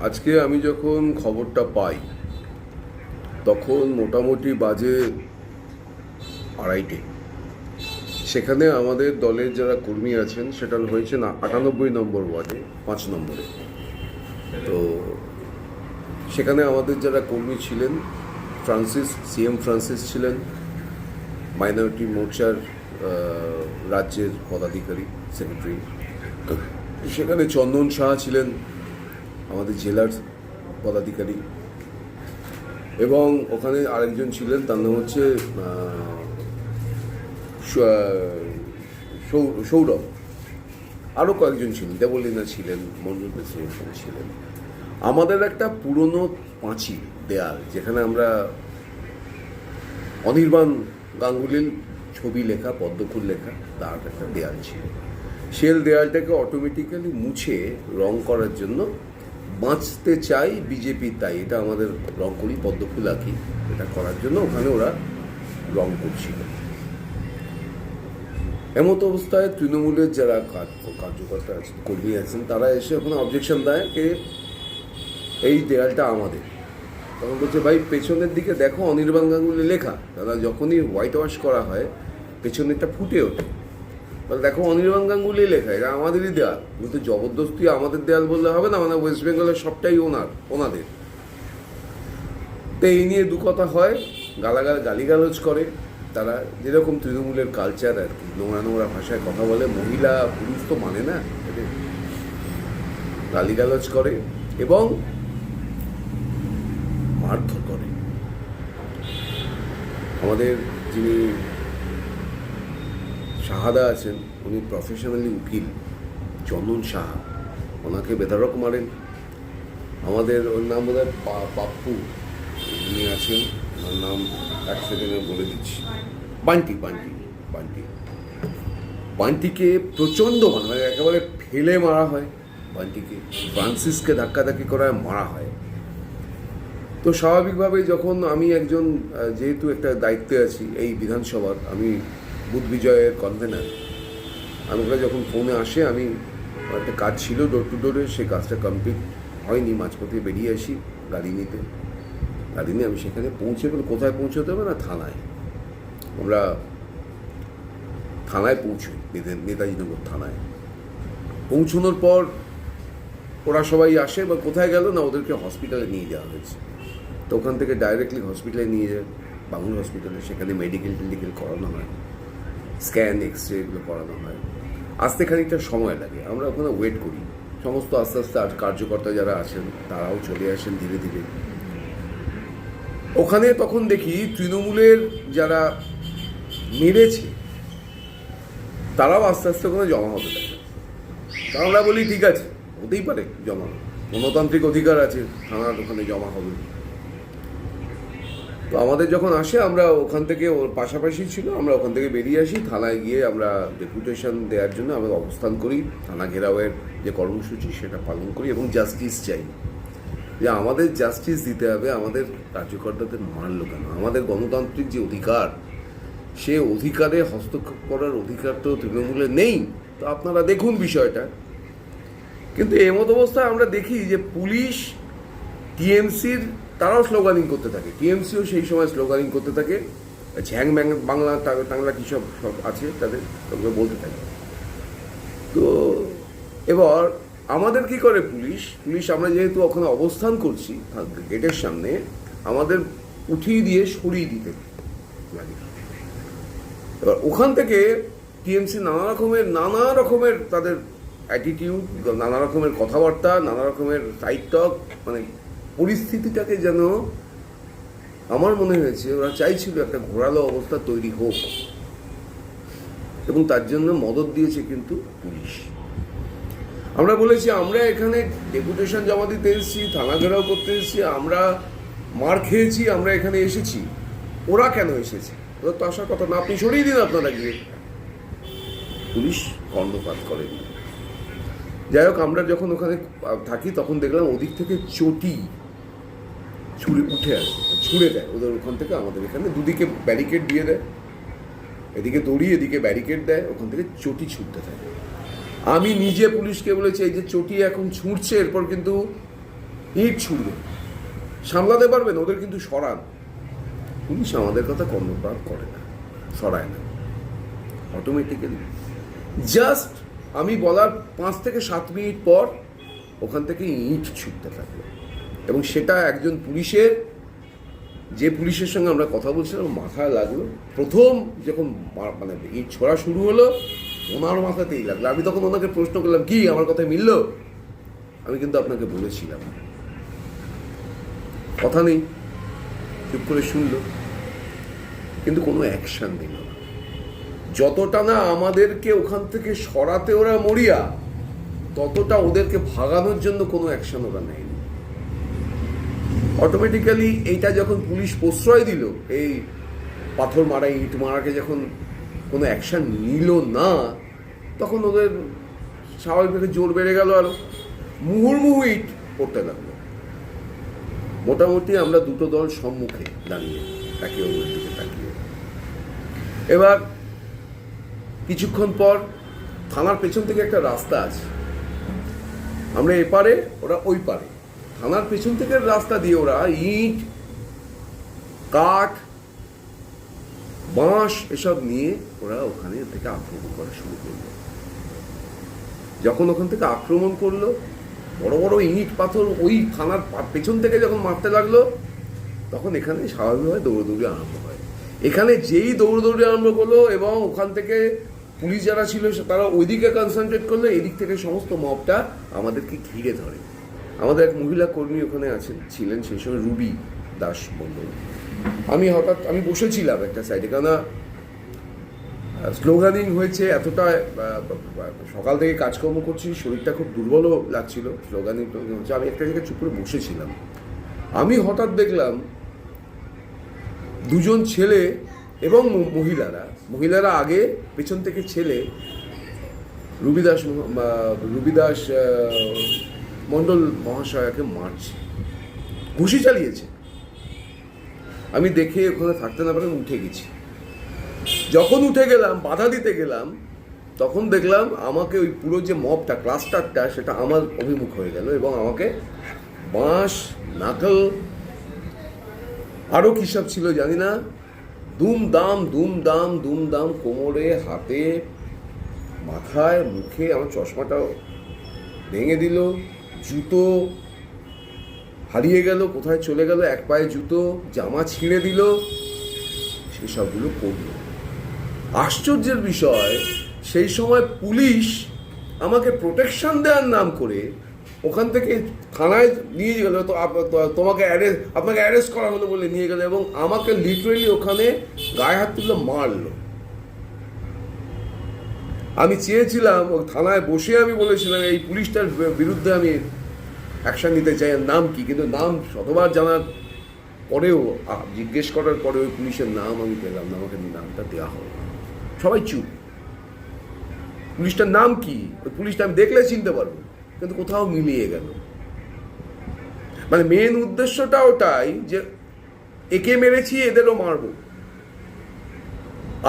আজকে আমি যখন খবরটা পাই তখন মোটামুটি বাজে 2:30। সেখানে আমাদের দলের যারা কর্মী আছেন সেটা হয়েছে না 98 নম্বর ওয়ার্ডে 5 নম্বরে। তো সেখানে আমাদের যারা কর্মী ছিলেন, সিএম ফ্রান্সিস ছিলেন, মাইনরিটি মোর্চার রাজ্যের পদাধিকারী সেক্রেটারি। সেখানে চন্দন সাহা ছিলেন আমাদের জেলার পদাধিকারী, এবং ওখানে আরেকজন ছিলেন, তার নাম হচ্ছে সৌরভ। আরও কয়েকজন ছিলেন, দেবলীনা ছিলেন, মঞ্জুর প্রেসিডেন্ট ছিলেন। আমাদের একটা পুরনো পাঁচিল দেয়াল, যেখানে আমরা অনির্বাণ গাঙ্গুলির ছবি লেখা, পদ্মফুল লেখা, তার একটা দেয়াল ছিল। সেই দেয়ালটাকে অটোমেটিক্যালি মুছে রং করার জন্য বাঁচতে চাই বিজেপি, তাই এটা আমাদের রং করি, পদ্মফুল আঁকি, এটা করার জন্য ওখানে ওরা রং করছিল। এমত অবস্থায় তৃণমূলের যারা কার্যকর্তা আছেন, কর্মী আছেন, তারা এসে ওখানে অবজেকশন দেয় যে এই দেয়ালটা আমাদের। তখন বলছে, ভাই পেছনের দিকে দেখো, অনির্বাণ গাঙ্গুলি লেখা। দাদা, যখনই হোয়াইট ওয়াশ করা হয় পেছনেরটা ফুটে ওঠে। তাহলে দেখো, অনির্বাণ গাঙ্গুলি লেখা, এটা আমাদেরই দেয়াল। কিন্তু জবরদস্তি আমাদের দেয়াল বললে হবে না, মানে ওয়েস্ট বেঙ্গলের সবটাই ওনাদের। তো এই নিয়ে দু কথা হয়, গালিগালাজ করে তারা, যেরকম তৃণমূলের কালচার আর কি, নোংরা নোংরা ভাষায় কথা বলে। মহিলা পুরুষ তো মানে না, গালিগালাজ করে এবং মারধর করে। আমাদের যিনি শাহাদা আছেন, উনি প্রফেশনালি উকিল, চন্দন সাহা, ওনাকে বেধড়ক মারেন। আমাদের ওর নাম বোধ হয় পাপ্পু, উনি আছেন, ওনার নাম এক সেকেন্ডে বলে দিচ্ছি, বান্টিকে প্রচণ্ড মানে একেবারে ফেলে মারা হয়। বান্টিকে, ফ্রান্সিসকে ধাক্কাধাক্কি করায় মারা হয়। তো স্বাভাবিকভাবেই যখন আমি একজন, যেহেতু একটা দায়িত্বে আছি এই বিধানসভার, আমি বুথ বিজয়ের কনভেনার, আমাকে যখন ফোনে আসে, আমি একটা কাজ ছিল ডোর টু ডোরে, সেই কাজটা কমপ্লিট হয়নি, মাঝপথে বেরিয়ে আসি গাড়ি নিয়ে আমি সেখানে পৌঁছে গেলে, কোথায় পৌঁছতে হবে না, থানায়। আমরা থানায় পৌঁছই, নেতাজিনগর থানায়। পৌঁছানোর পর ওরা সবাই আসে, বা কোথায় গেল না, ওদেরকে হসপিটালে নিয়ে যাওয়া হয়েছে। তো ওখান থেকে ডাইরেক্টলি হসপিটালে নিয়ে যায়, বাংলা হসপিটালে। সেখানে মেডিকেল করানো হয়, স্ক্যান, এক্স রে এগুলো করানো হয়। আসতে খানিকটা সময় লাগে, আমরা ওখানে ওয়েট করি। সমস্ত আস্তে আস্তে কার্যকর্তা যারা আছেন তারাও চলে আসেন ধীরে ধীরে। ওখানে তখন দেখি তৃণমূলের যারা মেরেছে তারাও আস্তে আস্তে ওখানে জমা হতে থাকে। তা আমরা বলি, ঠিক আছে, হতেই পারে জমা, গণতান্ত্রিক অধিকার আছে, থানার ওখানে জমা হবে। তো আমাদের যখন আসে, আমরা ওখান থেকে, ওর পাশাপাশি ছিল, আমরা ওখান থেকে বেরিয়ে আসি। থানায় গিয়ে আমরা ডেপুটেশন দেওয়ার জন্য আমরা অবস্থান করি, থানা ঘেরাওয়ের যে কর্মসূচি সেটা পালন করি, এবং জাস্টিস চাই, যে আমাদের জাস্টিস দিতে হবে। আমাদের কার্যকর্তাদের মারল কেন? আমাদের গণতান্ত্রিক যে অধিকার, সে অধিকারে হস্তক্ষেপ করার অধিকার তো তৃণমূলে নেই। তো আপনারা দেখুন বিষয়টা। কিন্তু এমত অবস্থায় আমরা দেখি যে পুলিশ, টিএমসির, তারাও স্লোগানিং করতে থাকে, টিএমসিও সেই সময় স্লোগানিং করতে থাকে, ঝ্যাং বাংলা টাংলা কী সব আছে তাদের, ওগুলো বলতে থাকে। তো এবার আমাদের কি করে পুলিশ, আমরা যেহেতু ওখানে অবস্থান করছি গেটের সামনে, আমাদের উঠিয়ে দিয়ে সরিয়ে দিতে লাগে। এবার ওখান থেকে টিএমসি নানা রকমের তাদের অ্যাটিটিউড, নানা রকমের কথাবার্তা, নানা রকমের সাইড টক, মানে পরিস্থিতিটাকে যেন, আমার মনে হয়েছে ওরা চাইছিল একটা ঘোরালো অবস্থা তৈরি হোক, এবং তার জন্য মদত দিয়েছে কিন্তু পুলিশ। আমরা বলেছি, আমরা এখানে ডেপুটেশন জমা দিতে এসেছি, থানা ঘেরাও করতে এসেছি, আমরা মার খেয়েছি, আমরা এখানে এসেছি, ওরা কেন এসেছে? ওরা তো আসার কথা না, আপনি সরিয়ে দিন আপনারা গিয়ে। পুলিশ কর্ণপাত করেনি। যাই হোক, আমরা যখন ওখানে থাকি তখন দেখলাম ওদিক থেকে চটি উঠে আসে, ছুঁড়ে দেয় ওদের ওখান থেকে আমাদের এখানে। দুদিকে ব্যারিকেড দিয়ে দেয়, এদিকে দড়ি, এদিকে ব্যারিকেড দেয়, ওখান থেকে চটি ছুটতে থাকে। আমি নিজে পুলিশকে বলেছি, এই যে চটি এখন ছুঁড়ছে, এরপর কিন্তু ইট ছুড়বে, সামলাতে পারবেন, ওদের কিন্তু সরান। পুলিশ আমাদের কথা কর্ণপাত করে না, সরায় না, অটোমেটিক্যালি জাস্ট আমি বলার 5 থেকে 7 মিনিট পর ওখান থেকে ইট ছুটতে থাকলো। এবং সেটা একজন পুলিশের, যে পুলিশের সঙ্গে আমরা কথা বলছিলাম, মাথায় লাগলো। প্রথম যখন মানে ইট ছোড়া শুরু হলো, ওনার মাথাতেই লাগলো। আমি তখন ওনাকে প্রশ্ন করলাম, কি আমার কথায় মিলল? আমি কিন্তু আপনাকে বলেছিলাম। কথা নেই, চুপ করে শুনলো, কিন্তু কোনো অ্যাকশন দিল না। যতটা না আমাদেরকে ওখান থেকে সরাতে ওরা মরিয়া, ততটা ওদেরকে ভাগানোর জন্য কোনো অ্যাকশন ওরা নেয়নি। অটোমেটিক্যালি এইটা যখন পুলিশ প্রশ্রয় দিল, এই পাথর মারা, ইট মারাকে যখন কোনো অ্যাকশন নিল না, তখন ওদের স্বাভাবিকভাবে জোর বেড়ে গেল, আরো মুহুর্মুহু ইট পড়তে লাগলো। মোটামুটি আমরা দুটো দল সম্মুখে দাঁড়িয়ে একে অন্যের দিকে তাকিয়ে। এবার কিছুক্ষণ পর থানার পেছন থেকে একটা রাস্তা আছে, আমরা এপারে, ওরা ওই পারে। থানার পেছন থেকে রাস্তা দিয়ে ওরা ইট, কাঠ, বাঁশ এসব নিয়ে ওরা ওখানে থেকে আক্রমণ করা শুরু করলো। যখন ওখান থেকে আক্রমণ করলো, বড় বড় ইট পাথর ওই থানার পেছন থেকে যখন মারতে লাগলো, তখন এখানে স্বাভাবিকভাবে দৌড়দৌড়ি আরম্ভ হয়। এখানে যেই দৌড়দৌড়ি আরম্ভ করলো এবং ওখান থেকে পুলিশ যারা ছিল তারা ওইদিকে কনসেন্ট্রেট করলো, এদিক থেকে সমস্ত মবটা আমাদেরকে ঘিরে ধরে। আমাদের এক মহিলা কর্মী ওখানে ছিলেন সেই সময়, রুবি দাস মণ্ডল। আমি বসেছিলাম একটা সাইডে, কেননা স্লোগানিং হয়েছে, এতটা সকাল থেকে কাজকর্ম করছি, শরীরটা খুব দুর্বলও লাগছিল, স্লোগানিং হচ্ছে। আমি একটা জায়গায় চুপ করে বসেছিলাম। আমি হঠাৎ দেখলাম দুজন ছেলে এবং মহিলারা আগে, পেছন থেকে ছেলে রুবিদাস মণ্ডল মহাশয়কে মারছে, ঘুষি চালিয়েছে। আমি দেখে ওখানে থাকতে না পারে উঠে গেছি। যখন উঠে গেলাম, বাধা দিতে গেলাম, তখন দেখলাম আমাকে ওই পুরো যে মবটা, ক্লাস্টারটা, সেটা আমার অভিমুখ হয়ে গেল এবং আমাকে বাঁশ, নাকল, আরও কী সব ছিল জানি না, দুমদাম কোমরে, হাতে, মাথায়, মুখে, আমার চশমাটাও ভেঙে দিল, জুতো হারিয়ে গেল, কোথায় চলে গেল, এক পায়ে জুতো, জামা ছিঁড়ে দিল, সেসবগুলো করলো। আশ্চর্যের বিষয়, সেই সময় পুলিশ আমাকে প্রোটেকশন দেওয়ার নাম করে ওখান থেকে থানায় নিয়ে গেল, তো আপনাকে অ্যারেস্ট করা হলো বলে নিয়ে গেল এবং আমাকে লিটারেলি ওখানে গায়ে হাত তুলে মারলো। আমি চেয়েছিলাম ওই থানায় বসে, আমি বলেছিলাম এই পুলিশটার বিরুদ্ধে আমি অ্যাকশন নিতে চাই, নাম কি, কিন্তু নাম শতবার জানার পরেও, জিজ্ঞেস করার পরে ওই পুলিশের নাম আমি পেলাম না, আমাকে নামটা দেওয়া হলো। সবাই চুপ। পুলিশটার নাম কি, ওই পুলিশটা আমি দেখলে চিনতে পারবো, কিন্তু কোথাও মিলিয়ে গেল। মানে মেন উদ্দেশ্যটা ওটাই যে একে মেরেছি, এদেরও মারবো,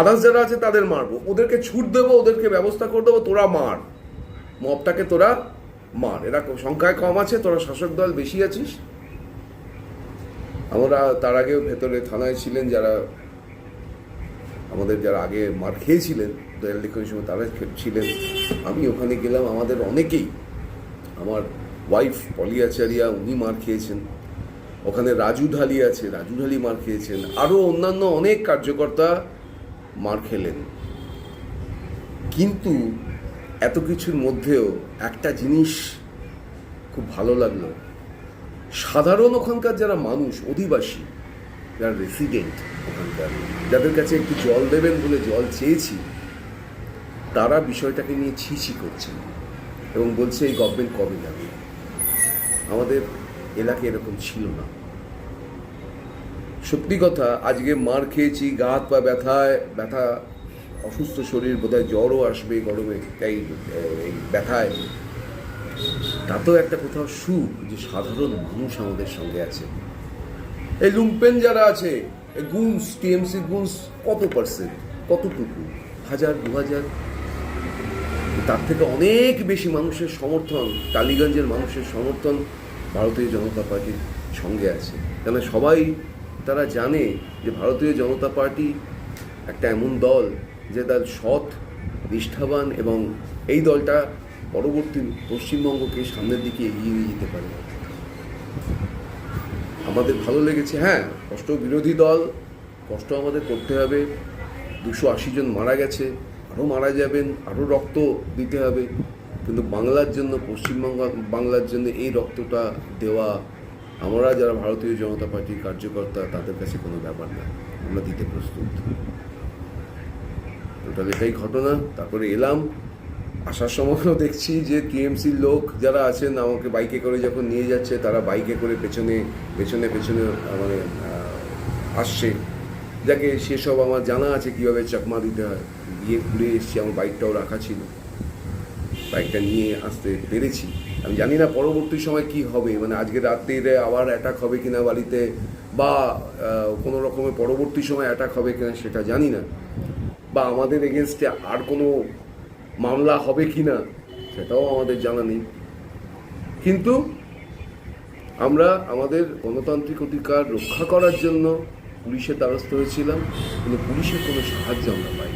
আদার্স যারা আছে তাদের মারবো, ওদেরকে ছুট দেবো, ওদেরকে ব্যবস্থা করে দেবো, তোরা মার, মবটাকে তোরা মার, এরা সংখ্যায় কম আছে, তোরা শাসক দল বেশি আছিস। আমরা তার আগে ভেতরে থানায় ছিলেন যারা আমাদের, যারা আগে মার খেয়েছিলেন দয়াল লিখনের সময়, তারা ছিলেন। আমি ওখানে গেলাম, আমাদের অনেকেই, আমার ওয়াইফ পলি আচারিয়া, উনি মার খেয়েছেন, ওখানে রাজু ঢালি আছে, রাজু ঢালি মার খেয়েছেন, আরও অন্যান্য অনেক কার্যকর্তা মার খেলেন। কিন্তু এত কিছুর মধ্যেও একটা জিনিস খুব ভালো লাগলো, সাধারণ ওখানকার যারা মানুষ, অধিবাসী, যারা রেসিডেন্ট ওখানকার, যাদের কাছে একটু জল দেবেন বলে জল চেয়েছি, তারা বিষয়টাকে নিয়ে ছিছি করছেন এবং বলছে এই গভর্নমেন্ট কবে যাবে। আমাদের এলাকায় এরকম ছিল না। সত্যি কথা, আজকে মার খেয়েছি, গা হাত পা ব্যথা, অসুস্থ শরীর, বোধহয় জ্বরও আসবে গরমে, এই ব্যথায়, তাতেও একটা কোথাও সুখ যে সাধারণ মানুষ আমাদের সঙ্গে আছে। এই লুম্পেন যারা আছে, এই গুনস, টিএমসি গুনস কত পার্সেন্ট, কতটুকু, 1000 2000, তার থেকে অনেক বেশি মানুষের সমর্থন, টালিগঞ্জের মানুষের সমর্থন ভারতীয় জনতা পার্টির সঙ্গে আছে। কেন সবাই তারা জানে যে ভারতীয় জনতা পার্টি একটা এমন দল যে তার সৎ, নিষ্ঠাবান এবং এই দলটা পরবর্তী পশ্চিমবঙ্গকে সামনের দিকে এগিয়ে নিয়ে যেতে পারে। আমাদের ভালো লেগেছে, হ্যাঁ, কষ্ট বিরোধী দল, কষ্ট আমাদের করতে হবে। 280 জন মারা গেছে, আরও মারা যাবেন, আরও রক্ত দিতে হবে, কিন্তু বাংলার জন্য, পশ্চিমবঙ্গ বাংলার জন্য এই রক্তটা দেওয়া আমরা যারা ভারতীয় জনতা পার্টির কার্যকর্তা তাদের কাছে কোনো ব্যাপার না, আমরা দিতে প্রস্তুত। ওটা এটাই ঘটনা। তারপরে এলাম, আসার সময়ও দেখছি যে টিএমসির লোক যারা আছেন আমাকে বাইকে করে যখন নিয়ে যাচ্ছে, তারা বাইকে করে পেছনে পেছনে পেছনে মানে আসছে, যাকে সেসব আমার জানা আছে কীভাবে চাকমা দিতে হয়। গিয়ে ঘুরে এসেছি, আমার বাইকটাও রাখা ছিল, বাইকটা নিয়ে আসতে পেরেছি। আমি জানি না পরবর্তী সময় কি হবে, মানে আজকে রাত্রিরে আবার অ্যাটাক হবে কিনা বাড়িতে, বা কোনো রকমের পরবর্তী সময় অ্যাটাক হবে কিনা সেটা জানি না, বা আমাদের এগেনস্টে আর কোনো মামলা হবে কি না সেটাও আমাদের জানা নেই। কিন্তু আমরা আমাদের গণতান্ত্রিক অধিকার রক্ষা করার জন্য পুলিশের দ্বারস্থ হয়েছিলাম, কিন্তু পুলিশের কোনো সাহায্য আমরা পাই